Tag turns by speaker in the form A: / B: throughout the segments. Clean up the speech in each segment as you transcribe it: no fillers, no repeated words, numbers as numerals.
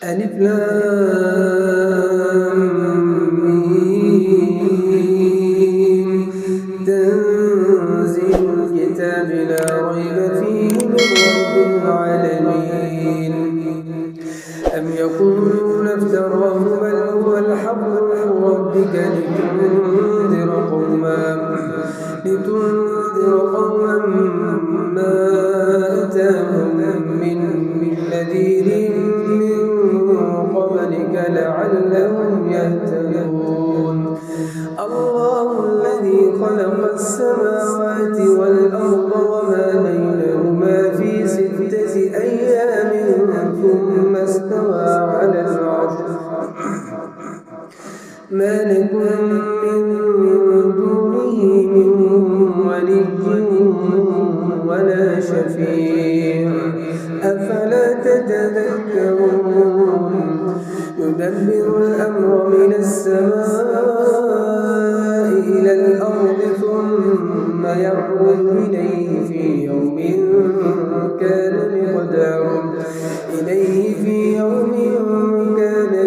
A: ألف لام ميم تنزيل الكتاب لا ريب فيه من رب العالمين أم يقولون افتراه بل هو الحق من ربك لتنذر قوما ما أتاهم من نذير من قبلك لعلهم يهتدون الله الذي خلق السماوات والأرض وما بينهما في 6 أيام ثم استوى على العرش ما لكم من دونه من ولي ولا شفيع أفلا تتذكرون يدبر الأمر من السماء إلى الأرض ثم يعرج إليه في يوم كان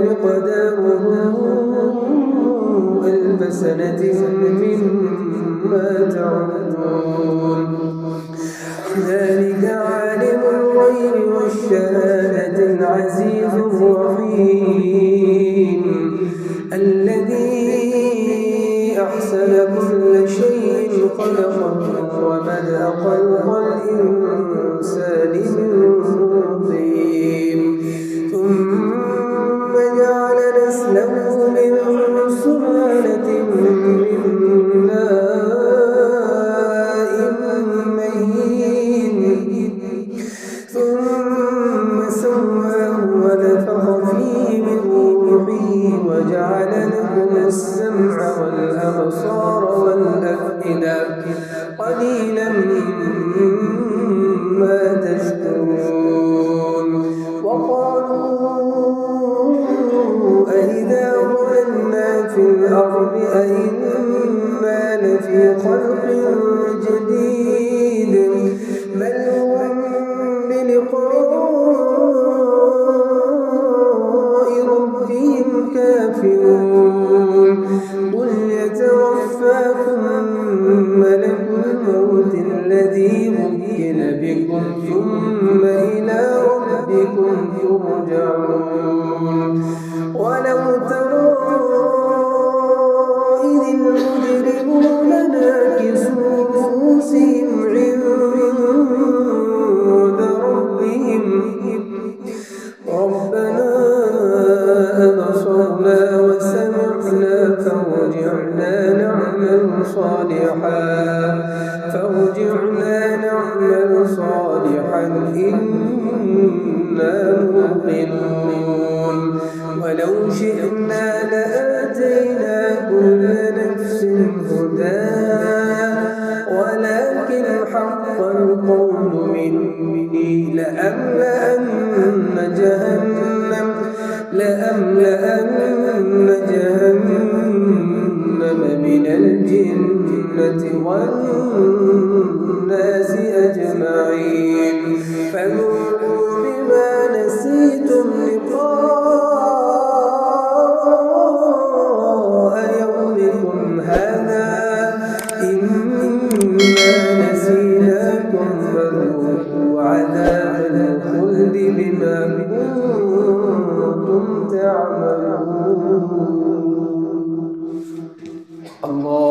A: مقداره ألف سنة مما تعدون ذلك عالم الغيب والشهادة العزيز الرحيم الذي أحسن كل شيء خلقه وبدأ خلق الإنسان من طين ثم جعل نسله من سلالة من ماء مهين ثم سواه ونفخ فيه من روحه وجعل لكم السمع والأبصار والأفئدة قليلا ما تشكرون وقالوا أإذا ضللنا في الأرض أإنا لفي خلق جديد بل هم بلقاء ربهم كافرون قل يتوفاكم ملك الموت الذي وكل بكم ثم إلى ربكم ترجعون ولو ترى إذ المجرمون ناكسوا رؤوسهم عند ربهم ربنا أبصرنا وسمعنا فارجعنا نعمل صالحا إنا موقنون ولو شئنا لآتينا كل نفس هداها ولكن حق القول مني لأملأن جهنم من الجنة والناس أجمعين فذوقوا بما نسيتم لقاء يومكم هذا إنا نسيناكم فذوقوا عذاب الخلد بما كنتم تعملون الله